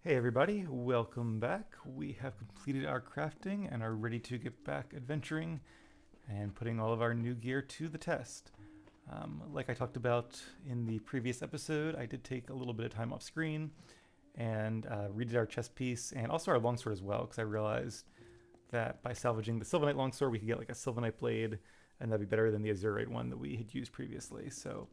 Hey everybody, welcome back. We have completed our crafting and are ready to get back adventuring and putting all of our new gear to the test. Like I talked about in the previous episode, I did take a little bit of time off screen and redid our chest piece and also our longsword as well, because I realized that by salvaging the Sylvanite longsword, we could get like a Sylvanite blade, and that'd be better than the Azurite one that we had used previously. So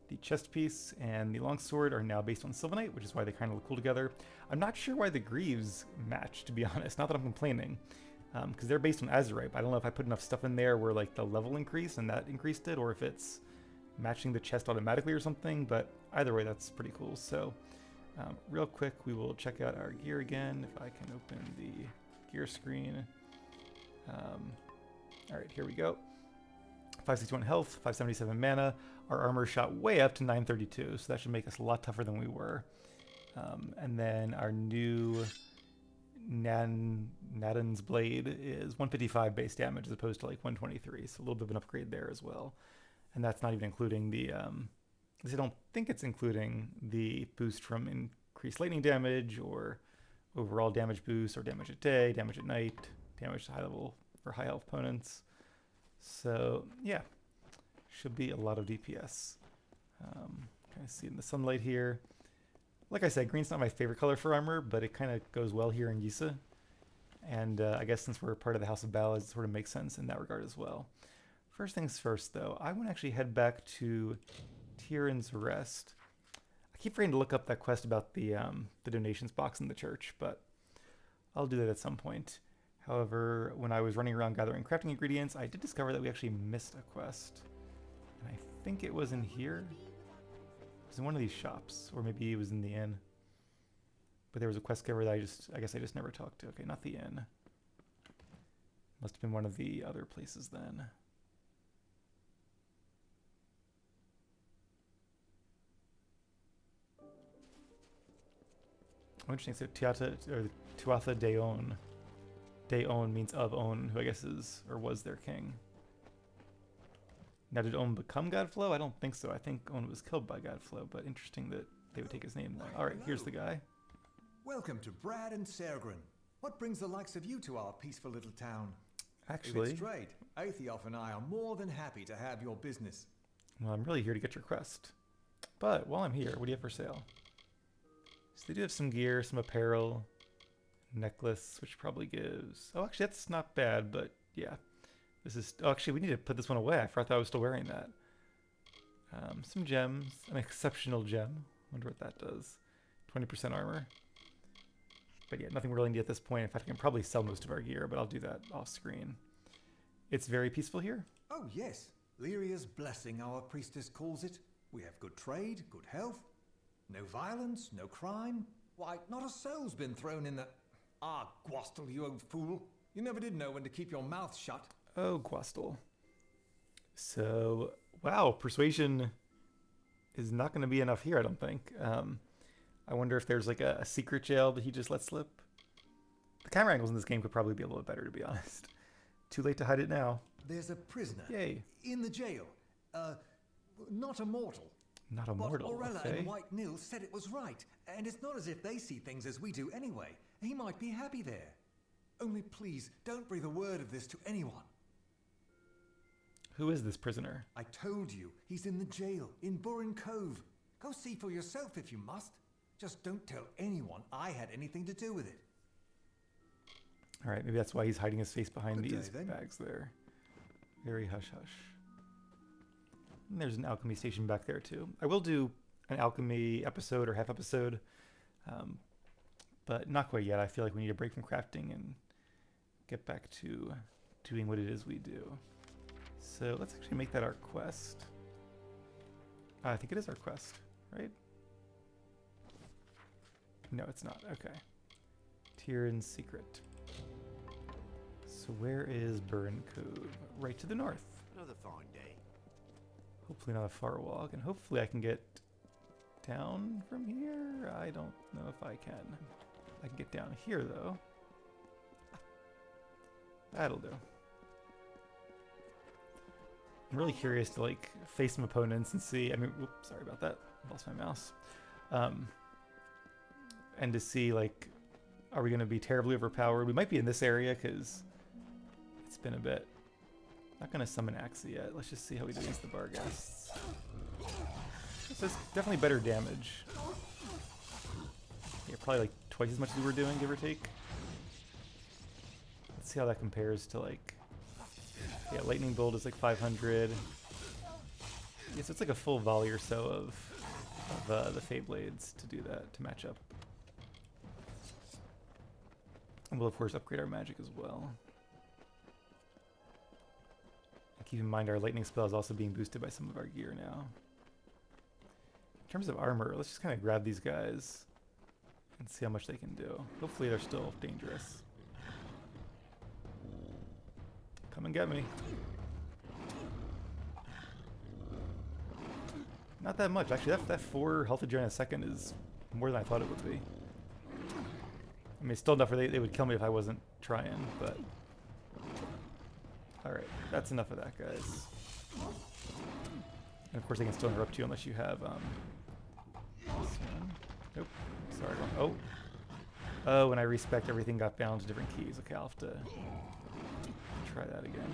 the chest piece and the longsword are now based on Sylvanite, which is why they kind of look cool together. I'm not sure why the greaves match, to be honest. Not that I'm complaining, because they're based on Azurite. But I don't know if I put enough stuff in there where like the level increased and that increased it, or if it's matching the chest automatically or something. But either way, that's pretty cool. So real quick, we will check out our gear again. If I can open the gear screen. All right, here we go. 561 health, 577 mana. Our armor shot way up to 932, so that should make us a lot tougher than we were. And then our new Nadin's blade is 155 base damage as opposed to like 123, so a little bit of an upgrade there as well. And that's not even including the, I don't think it's including the boost from increased lightning damage or overall damage boost or damage at day, damage at night, damage to high level or high health opponents. So yeah, should be a lot of DPS. Kind of see in the sunlight here. Like I said, green's not my favorite color for armor, but it kind of goes well here in Yisa. And I guess since we're part of the House of Ballads, it sort of makes sense in that regard as well. First things first, though, I want to actually head back to Tirin's Rest. I keep forgetting to look up that quest about the donations box in the church, but I'll do that at some point. However, when I was running around gathering crafting ingredients, I did discover that we actually missed a quest. And I think it was in here. It was in one of these shops, or maybe it was in the inn. But there was a quest giver that I guess I just never talked to. Okay, not the inn. Must have been one of the other places then. Oh, interesting. So Tuatha Deon. Deon means of On, who I guess is, or was their king. Now, did On become Godflow? I don't think so. I think On was killed by Godflow, but interesting that they would take his name then. Alright, here's the guy. Welcome to Brad and Sergrin. What brings the likes of you to our peaceful little town? Actually, If it's straight, Aethiof and I are more than happy to have your business. well, I'm really here to get your quest. But while I'm here, what do you have for sale? So they do have some gear, some apparel, necklace, which probably gives... Oh, actually, that's not bad, but yeah. This is... Oh, actually, we need to put this one away. I forgot that I was still wearing that. Some gems. An exceptional gem. Wonder what that does. 20% armor. But yeah, nothing really neat at this point. In fact, I can probably sell most of our gear, but I'll do that off screen. It's very peaceful here. Oh yes, Lyria's blessing, our priestess calls it. We have good trade, good health. No violence, no crime. Why, not a soul's been thrown in the... Ah, Gwastel, you old fool. You never did know when to keep your mouth shut. Oh, Gwastel. So, wow, persuasion is not going to be enough here, I don't think. I wonder if there's like a secret jail that he just let slip. The camera angles in this game could probably be a little bit better, to be honest. Too late to hide it now. There's a prisoner. Yay. In the jail. Not a mortal. Not a mortal, But Orella okay. and White Nil said it was right. And it's not as if they see things as we do anyway. He might be happy there. Only please, don't breathe a word of this to anyone. Who is this prisoner? I told you, he's in the jail, in Burren Cove. Go see for yourself if you must. Just don't tell anyone I had anything to do with it. Alright, maybe that's why he's hiding his face behind Good these day, then. bags there. Very hush-hush. And there's an alchemy station back there, too. I will do an alchemy episode or half episode, but not quite yet. I feel like we need a break from crafting and get back to doing what it is we do. So let's actually make that our quest. I think it is our quest, right? No, it's not. Okay. Tirin's secret. So where is Burren Cove? Right to the north. Another fine day. Hopefully not a far walk, and hopefully I can get down from here. I don't know if I can. I can get down here, though. That'll do. I'm really curious to like face some opponents and see. I mean, whoops, sorry about that. I lost my mouse. and to see, like, are we going to be terribly overpowered? We might be in this area because it's been a bit. Not going to summon Axie yet. Let's just see how we do against the Barghasts. So it's definitely better damage. Yeah, probably like twice as much as we were doing, give or take. Let's see how that compares to, like, yeah, Lightning Bolt is like 500. Yeah, so it's like a full volley or so of the Fey Blades to do that, to match up. And we'll of course upgrade our magic as well. And keep in mind our lightning spell is also being boosted by some of our gear now. In terms of armor, let's just kind of grab these guys and see how much they can do. Hopefully they're still dangerous. Come and get me. Not that much. Actually, that 4 health regen a second is more than I thought it would be. I mean, it's still enough where they would kill me if I wasn't trying, but... Alright, that's enough of that, guys. And of course they can still interrupt you unless you have, this one. Nope. Sorry. Oh! Oh, when I respec, everything got bound to different keys. Okay, I'll have to try that again.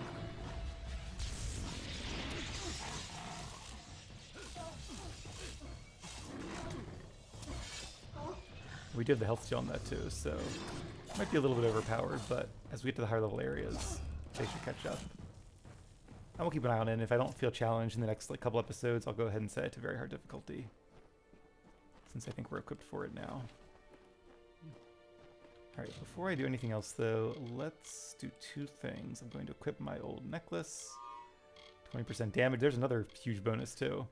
We do have the health steal on that too, so it might be a little bit overpowered, but as we get to the higher level areas, they should catch up. I will keep an eye on it, and if I don't feel challenged in the next couple episodes, I'll go ahead and set it to very hard difficulty, since I think we're equipped for it now. Alright, before I do anything else though, let's do 2 things. I'm going to equip my old necklace. 20% damage. There's another huge bonus too,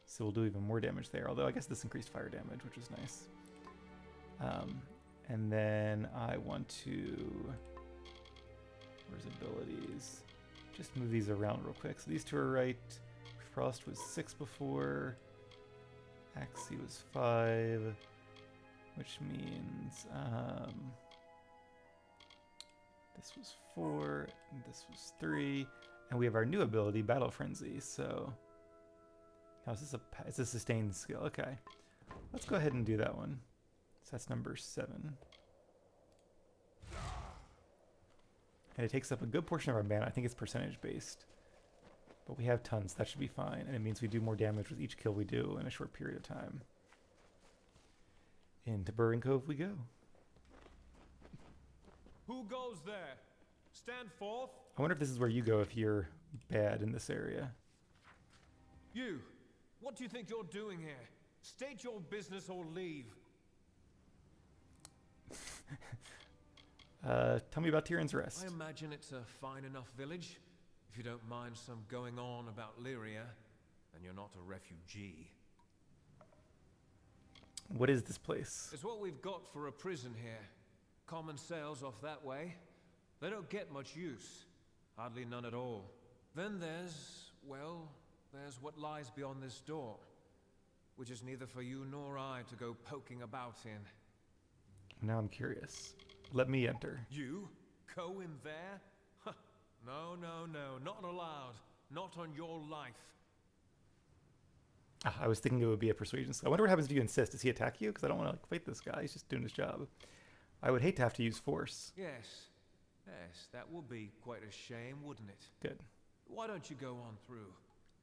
so we'll do even more damage there, although I guess this increased fire damage, which is nice. And then I want to, where's abilities? Just move these around real quick. So these 2 are right. Frost was 6 before. Axie was 5, which means this was 4, and this was 3, and we have our new ability, Battle Frenzy. So now is this it's a sustained skill? Okay, let's go ahead and do that one. So that's number 7. And it takes up a good portion of our mana. I think it's percentage based. But we have tons, so that should be fine. And it means we do more damage with each kill we do in a short period of time. Into Burring Cove we go. Who goes there? Stand forth. I wonder if this is where you go if you're bad in this area. You, what do you think you're doing here? State your business or leave. Tell me about Tirin's Rest. I imagine it's a fine enough village. If you don't mind some going on about Lyria, then you're not a refugee. What is this place? It's what we've got for a prison here. Common sails off that way. They don't get much use. Hardly none at all. Then there's, well, there's what lies beyond this door, which is neither for you nor I to go poking about in. Now I'm curious. Let me enter. You? Go in there? Huh. No, no, no. Not allowed. Not on your life. I was thinking it would be a persuasion skill. I wonder what happens if you insist. Does he attack you? Because I don't want to fight this guy. He's just doing his job. I would hate to have to use force. Yes. Yes, that would be quite a shame, wouldn't it? Good. Why don't you go on through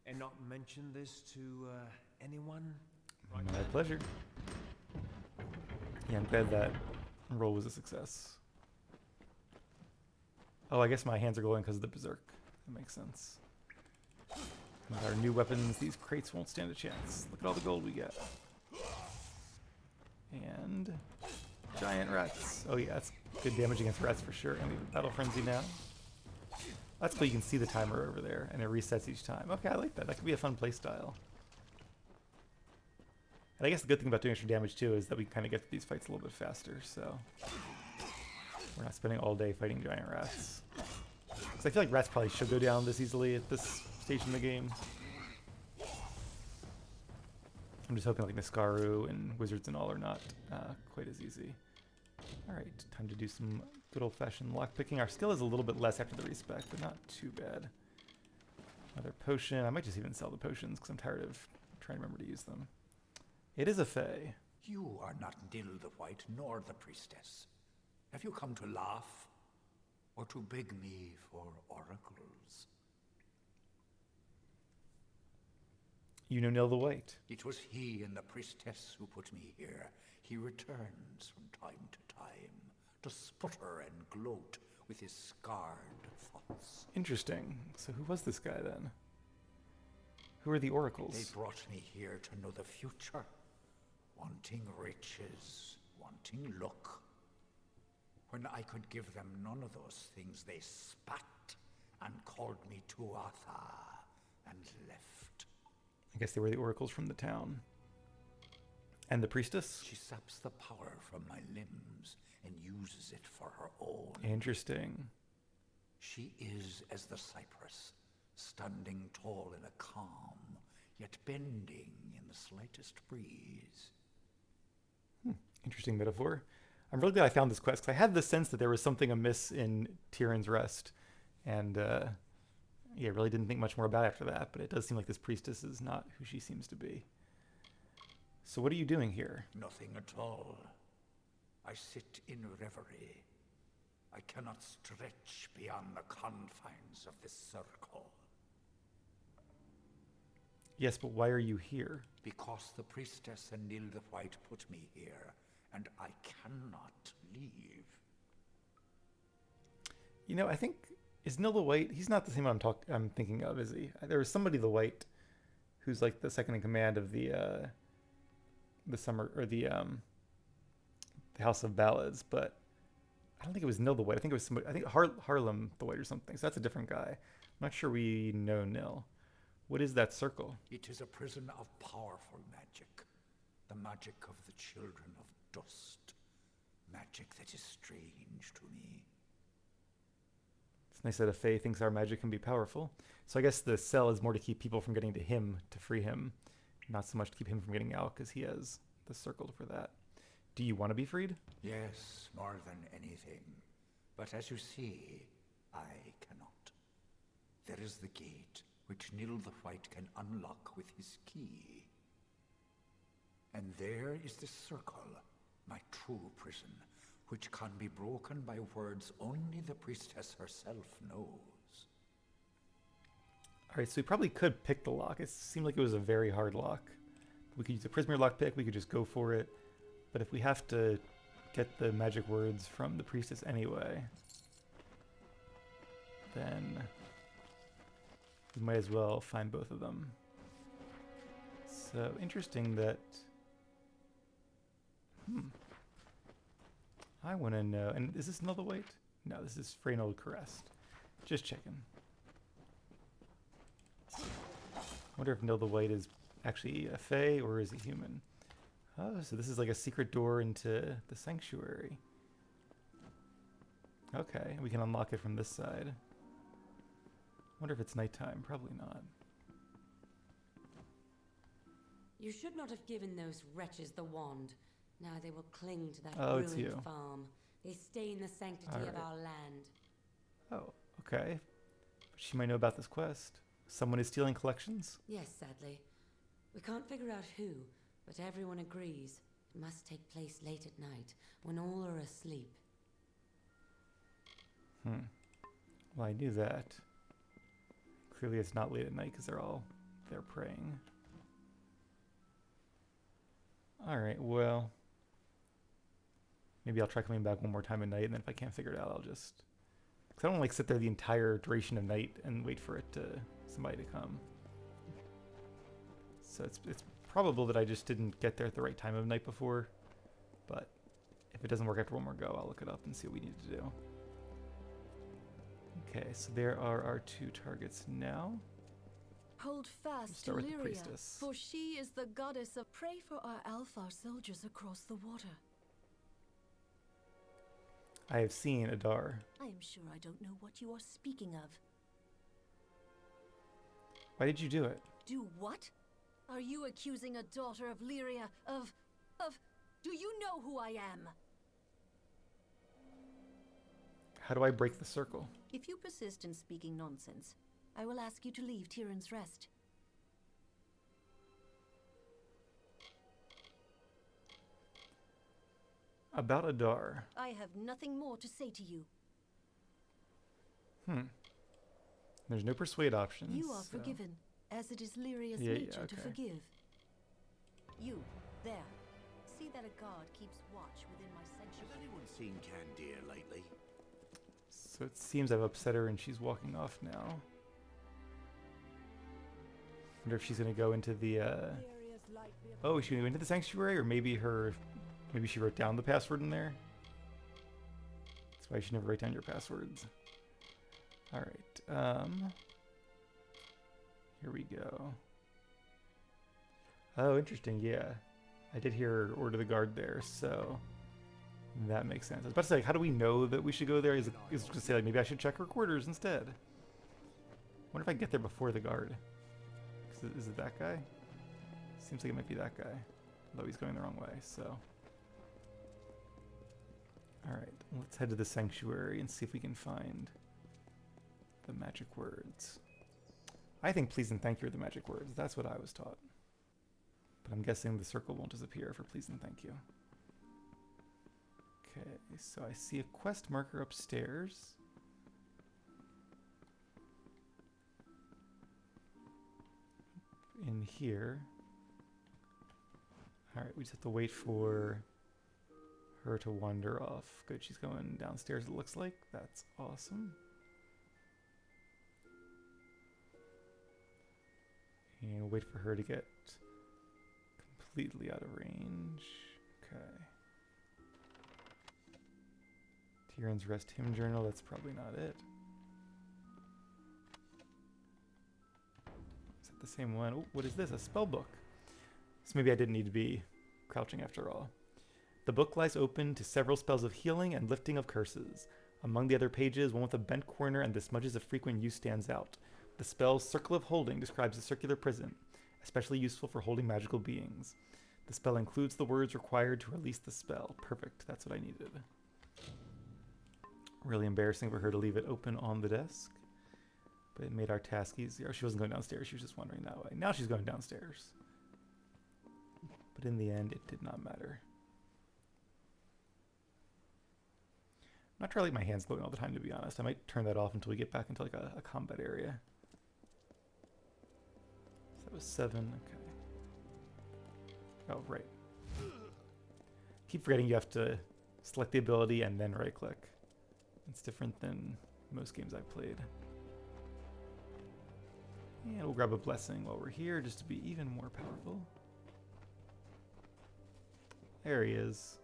and not mention this to anyone? Right, My pleasure. Yeah, I'm glad that roll was a success. Oh, I guess my hands are glowing because of the Berserk. That makes sense. With our new weapons, these crates won't stand a chance. Look at all the gold we get. And giant rats. Oh yeah, that's good damage against rats for sure. And we have Battle Frenzy now. That's cool, you can see the timer over there, and it resets each time. Okay, I like that. That could be a fun play style. And I guess the good thing about doing extra damage too is that we kind of get to these fights a little bit faster, so we're not spending all day fighting giant rats. Because I feel like rats probably should go down this easily at this stage in the game. I'm just hoping like Niskaru and Wizards and all are not quite as easy. Alright, time to do some good old-fashioned lockpicking. Our skill is a little bit less after the respec, but not too bad. Another potion. I might just even sell the potions because I'm tired of trying to remember to use them. It is a Fey. You are not Nil the White nor the priestess. Have you come to laugh? Or to beg me for oracles? You know Nil the White. It was he and the priestess who put me here. He returns from time to time to sputter and gloat with his scarred thoughts. Interesting. So who was this guy then? Who are the oracles? They brought me here to know the future. Wanting riches, wanting luck. When I could give them none of those things, they spat and called me Tuatha and left. I guess they were the oracles from the town. And the priestess? She saps the power from my limbs and uses it for her own. Interesting. She is as the cypress, standing tall in a calm, yet bending in the slightest breeze. Interesting metaphor. I'm really glad I found this quest, because I had the sense that there was something amiss in Tirin's Rest. And, yeah, really didn't think much more about it after that, but it does seem like this priestess is not who she seems to be. So what are you doing here? Nothing at all. I sit in reverie. I cannot stretch beyond the confines of this circle. Yes, but why are you here? Because the priestess and Nil the White put me here, and I cannot leave. You know, I think, is Nil the White, he's not the same one I'm thinking of, is he? There was somebody the White who's like the second in command of the House of Ballads, but I don't think it was Nil the White. I think it was somebody, I think Harlem the White or something. So that's a different guy. I'm not sure we know Nil. What is that circle? It is a prison of powerful magic. The magic of the children of dust. Magic that is strange to me. It's nice that a Fae thinks our magic can be powerful. So I guess the cell is more to keep people from getting to him, to free him. Not so much to keep him from getting out, because he has the circle for that. Do you want to be freed? Yes, more than anything. But as you see, I cannot. There is the gate, which Nil the White can unlock with his key. And there is the circle, my true prison, which can be broken by words only the priestess herself knows. Alright, so we probably could pick the lock. It seemed like it was a very hard lock. We could use a prisoner lock pick, we could just go for it. But if we have to get the magic words from the priestess anyway, then we might as well find both of them. So interesting that... I want to know... And is this Nil the White? No, this is Freynold Carest. Just checking. I wonder if Nil the White is actually a Fae or is a human. Oh, so this is like a secret door into the sanctuary. Okay, we can unlock it from this side. Wonder if it's nighttime. Probably not. You should not have given those wretches the wand. Now they will cling to that Oh, it's ruined you. farm. They stain the sanctity of Alright. our land. Oh, okay. She might know about this quest. Someone is stealing collections? Yes, sadly. We can't figure out who, but everyone agrees it must take place late at night, when all are asleep. Well, I knew that. Clearly it's not late at night because they're praying. Alright, well... Maybe I'll try coming back one more time at night, and then if I can't figure it out, I'll just... Because I don't like sit there the entire duration of night and wait for somebody to come. So it's probable that I just didn't get there at the right time of night before. But if it doesn't work after one more go, I'll look it up and see what we need to do. Okay, so there are our two targets now. Hold fast to Start with the Lyria, priestess. for she is the goddess of... Pray for our Alfar soldiers across the water. I have seen Adar. I am sure I don't know what you are speaking of. Why did you do it? Do what? Are you accusing a daughter of Lyria of... Do you know who I am? How do I break the circle? If you persist in speaking nonsense, I will ask you to leave Tirin's Rest. About Adar. I have nothing more to say to you. There's no persuade options. You are so- forgiven, as it is Lyria's Yeah, nature to okay. forgive. You, there. See that a guard keeps watch within my Has sanctuary. anyone seen Candir lately? So it seems I've upset her and she's walking off now. Wonder if she's gonna go into the oh, is she gonna go into the sanctuary, or maybe she wrote down the password in there? That's why you should never write down your passwords. Alright, here we go. Oh, interesting, yeah. I did hear her order the guard there, so that makes sense. I was about to say, like, how do we know that we should go there? Is it just to say, like, maybe I should check her quarters instead? Wonder if I can get there before the guard. Is it that guy? Seems like it might be that guy. Although he's going the wrong way, so. Alright, let's head to the sanctuary and see if we can find the magic words. I think please and thank you are the magic words. That's what I was taught. But I'm guessing the circle won't disappear for please and thank you. Okay, so I see a quest marker upstairs. In here. Alright, we just have to wait for her to wander off. Good, she's going downstairs, it looks like. That's awesome. And we'll wait for her to get completely out of range. Okay. Tirin's Rest Hymn Journal, that's probably not it. Is that the same one? Oh, what is this? A spell book. So maybe I didn't need to be crouching after all. The book lies open to several spells of healing and lifting of curses. Among the other pages, one with a bent corner and the smudges of frequent use stands out. The spell Circle of Holding describes a circular prison, especially useful for holding magical beings. The spell includes the words required to release the spell. Perfect, that's what I needed. Really embarrassing for her to leave it open on the desk, but it made our task easier. She wasn't going downstairs, she was just wandering that way. Now she's going downstairs. But in the end, it did not matter. I'm not trying to like my hands glowing all the time, to be honest. I might turn that off until we get back into like a combat area. So that was 7, okay. Oh, right. Keep forgetting you have to select the ability and then right click. It's different than most games I've played. And we'll grab a blessing while we're here just to be even more powerful. There he is.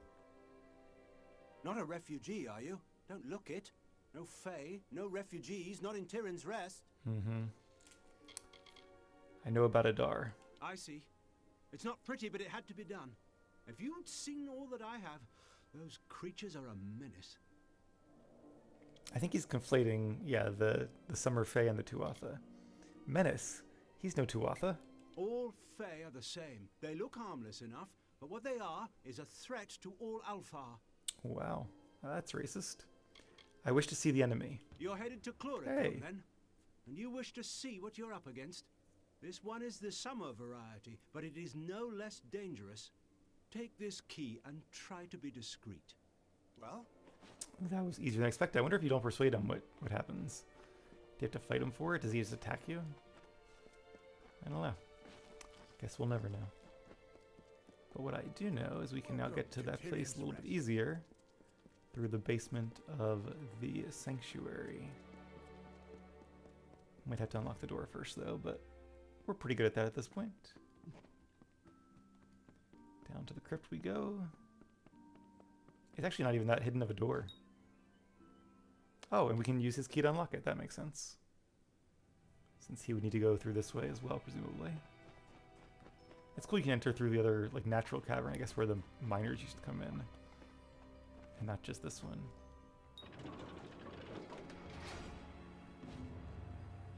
Not a refugee, are you? Don't look it. No Fae, no refugees, not in Tirin's Rest. Mm-hmm. I know about Adar. I see. It's not pretty, but it had to be done. If you'd seen all that I have, those creatures are a menace. I think he's conflating, yeah, the Summer Fae and the Tuatha. Menace? He's no Tuatha. All Fae are the same. They look harmless enough, but what they are is a threat to all Alfar. Wow, that's racist. I wish to see the enemy. You're headed to Cloricum, Hey. then? And you wish to see what you're up against? This one is the summer variety, but it is no less dangerous. Take this key and try to be discreet. Well? That was easier than I expected. I wonder if you don't persuade him, what happens? Do you have to fight him for it? Does he just attack you? I don't know. Guess we'll never know. But what I do know is we can now get to that place a little bit easier through the basement of the sanctuary. Might have to unlock the door first though, but we're pretty good at that at this point. Down to the crypt we go. It's actually not even that hidden of a door. Oh, and we can use his key to unlock it. That makes sense. Since he would need to go through this way as well, presumably. It's cool you can enter through the other, like, natural cavern, I guess, where the miners used to come in. And not just this one.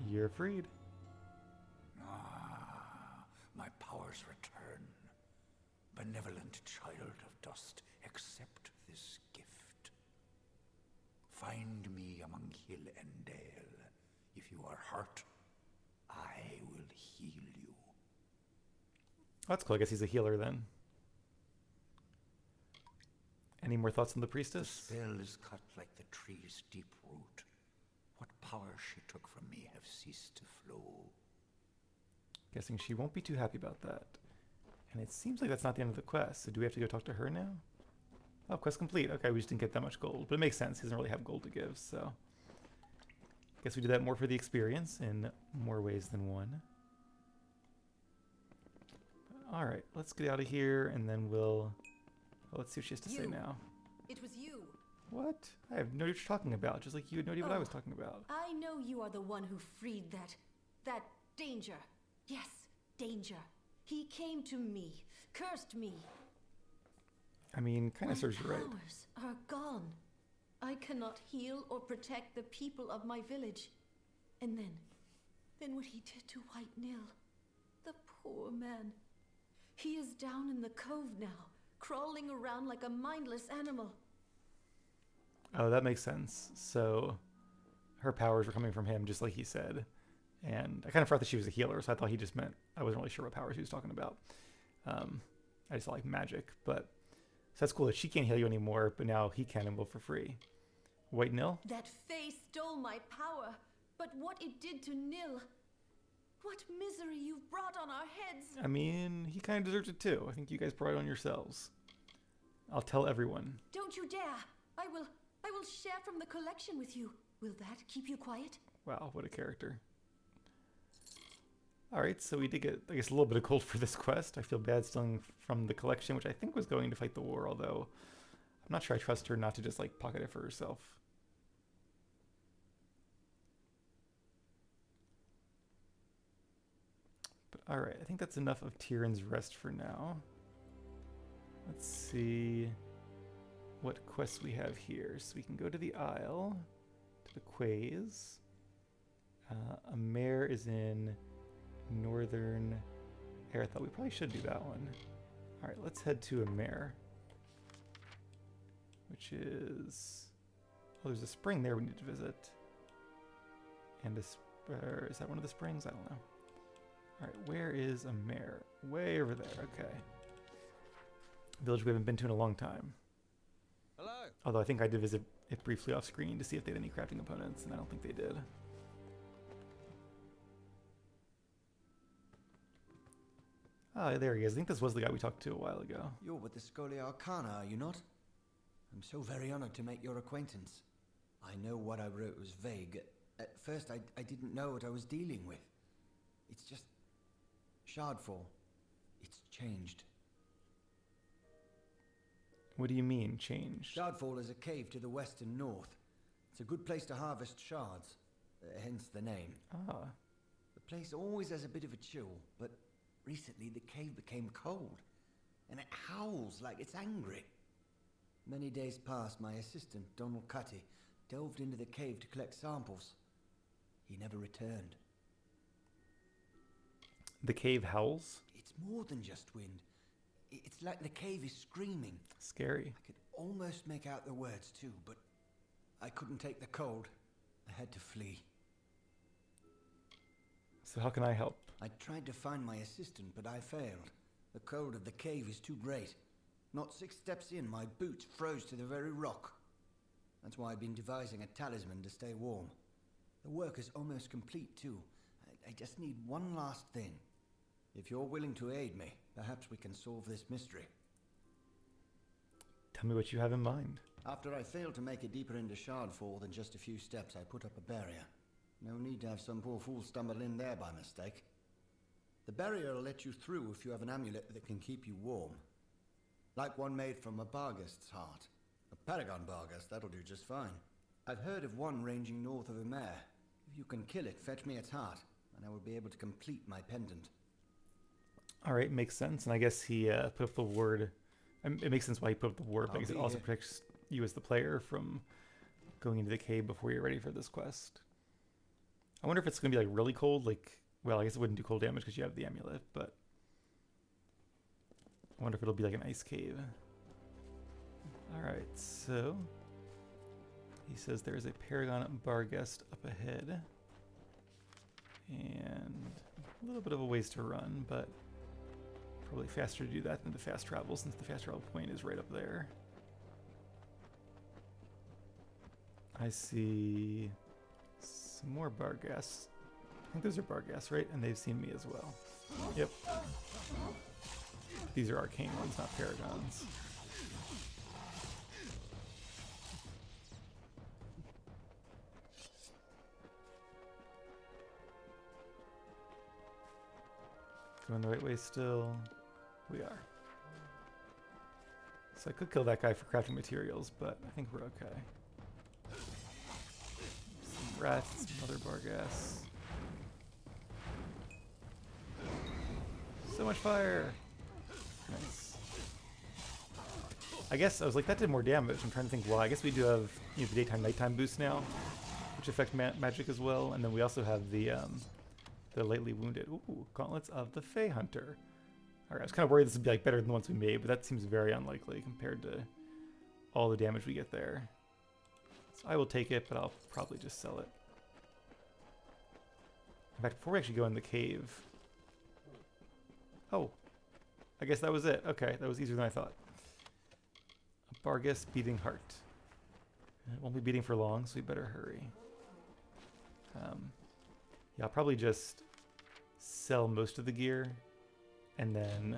You're freed. Ah, my powers return. Benevolent child of dust, accept this gift. Find me among hill and dale. If you are hurt, I will heal you. Oh, that's cool. I guess he's a healer then. Any more more thoughts on the The priestess? spell is cut like the tree's deep root. What power she took from me have ceased to flow. Guessing she won't be too happy about that. And it seems like that's not the end of the quest, so do we have to go talk to her now? Oh, quest complete. Okay, we just didn't get that much gold. But it makes sense. He doesn't really have gold to give, so... Guess we do that more for the experience in more ways than one. Alright, let's get out of here, and then we'll... Well, let's see what she has to say You. now. It was you. What? I have no idea what you're talking about, just like you had no idea what I Oh. was talking about. I know you are the one who freed that danger. Yes, danger. He came to me, cursed me. I mean, kind My of serves you right. powers are gone. I cannot heal or protect the people of my village. And then what he did to White Nil. The poor man. He is down in the cove now, crawling around like a mindless animal. Oh, that makes sense. So, her powers were coming from him, just like he said. And I kind of forgot that she was a healer, so I thought he just meant... I wasn't really sure what powers he was talking about. I just thought, like, magic. But, so that's cool that she can't heal you anymore, but now he can and will for free. White Nil? That face stole my power, but what it did to Nil... What misery you've brought on our heads! I mean, he kind of deserves it too. I think you guys brought it on yourselves. I'll tell everyone. Don't you dare! I will share from the collection with you. Will that keep you quiet? Wow, what a character. Alright, so we did get, I guess, a little bit of gold for this quest. I feel bad stealing from the collection, which I think was going to fight the war, although I'm not sure I trust her not to just, like, pocket it for herself. But alright, I think that's enough of Tirin's rest for now. Let's see what quests we have here. So we can go to the Isle, to the Quays. A mare is in northern air. I thought we probably should do that one. Alright, let's head to a mare. Which is... Oh, there's a spring there we need to visit. And is that one of the springs? I don't know. Alright, where is a mare? Way over there, okay. Village we haven't been to in a long time. Hello. Although I think I did visit it briefly off screen to see if they had any crafting components, and I don't think they did. Ah, there he is. I think this was the guy we talked to a while ago. You're with the Scholia Arcana, are you not? I'm so very honored to make your acquaintance. I know what I wrote was vague. At first, I didn't know what I was dealing with. It's just... Shardfall. It's changed. What do you mean, changed? Shardfall is a cave to the west and north. It's a good place to harvest shards, hence the name. Ah, The place always has a bit of a chill, but recently the cave became cold, and it howls like it's angry. Many days past, my assistant, Donald Cutty, delved into the cave to collect samples. He never returned. the cave howls? It's more than just wind. It's like the cave is screaming. Scary. I could almost make out the words too, but I couldn't take the cold. I had to flee. So how can I help? I tried to find my assistant, but I failed. The cold of the cave is too great. Not 6 steps in, my boots froze to the very rock. That's why I've been devising a talisman to stay warm. The work is almost complete too. I just need one last thing. If you're willing to aid me, perhaps we can solve this mystery. Tell me what you have in mind. After I failed to make it deeper into Shardfall than just a few steps, I put up a barrier. No need to have some poor fool stumble in there by mistake. The barrier will let you through if you have an amulet that can keep you warm. Like one made from a Barghest's heart. A Paragon Barghest, that'll do just fine. I've heard of one ranging north of Umair. If you can kill it, fetch me its heart, and I will be able to complete my pendant. All right, makes sense. And I guess he put up the ward. It makes sense why he put up the ward, I'll because it be also here. protects you as the player from going into the cave before you're ready for this quest. I wonder if it's going to be like really cold. Like, well, I guess it wouldn't do cold damage because you have the amulet, but I wonder if it'll be like an ice cave. All right, so he says there's a Paragon Barghest up ahead, and a little bit of a ways to run, but probably faster to do that than to fast travel, since the fast travel point is right up there. I see some more bar gas. I think those are bar gas, right? And they've seen me as well. Yep. These are arcane ones, not paragons. Going the right way still. We are. So I could kill that guy for crafting materials, but I think we're okay. Some rats, some other bar gas. So much fire! Nice. I guess I was like, that did more damage. I'm trying to think why. I guess we do have the daytime nighttime boost now, which affect magic as well. And then we also have the lightly wounded. Ooh, gauntlets of the Fey Hunter. Alright, I was kind of worried this would be like better than the ones we made, but that seems very unlikely compared to all the damage we get there. So I will take it, but I'll probably just sell it. In fact, before we actually go in the cave... Oh, I guess that was it. Okay, that was easier than I thought. A Bargus beating heart. It won't be beating for long, so we better hurry. Yeah, I'll probably just sell most of the gear, and then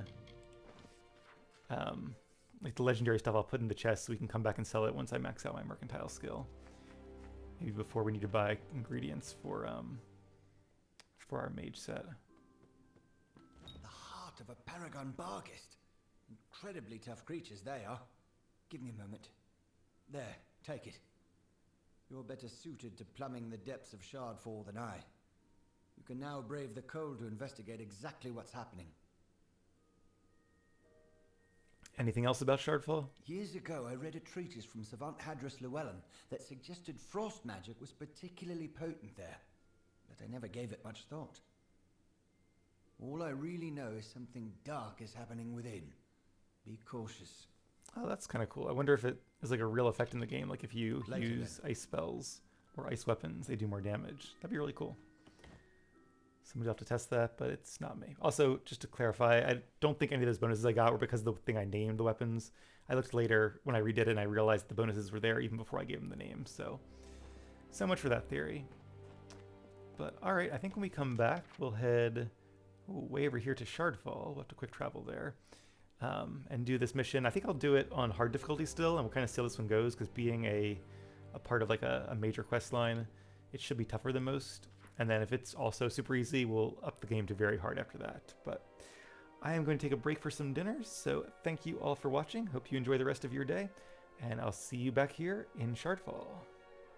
like the legendary stuff I'll put in the chest so we can come back and sell it once I max out my mercantile skill. Maybe before we need to buy ingredients for our mage set. The heart of a paragon barghest. Incredibly tough creatures they are. Give me a moment. There, take it. You're better suited to plumbing the depths of Shardfall than I. You can now brave the cold to investigate exactly what's happening. Anything else about Shardfall? Years ago, I read a treatise from Savant Hadris Llewellyn that suggested frost magic was particularly potent there, but I never gave it much thought. All I really know is something dark is happening within. Be cautious. Oh, that's kind of cool. I wonder if it is like a real effect in the game, like if you Later use then. ice spells or ice weapons, they do more damage. That'd be really cool. Somebody will have to test that, but it's not me. Also, just to clarify, I don't think any of those bonuses I got were because of the thing I named the weapons. I looked later when I redid it and I realized the bonuses were there even before I gave them the name. So much for that theory. But all right, I think when we come back, we'll head way over here to Shardfall. We'll have to quick travel there and do this mission. I think I'll do it on hard difficulty still, and we'll kind of see how this one goes, because being a part of like a major quest line, it should be tougher than most. And then if it's also super easy, we'll up the game to very hard after that. But I am going to take a break for some dinner, so thank you all for watching. Hope you enjoy the rest of your day, and I'll see you back here in Shardfall.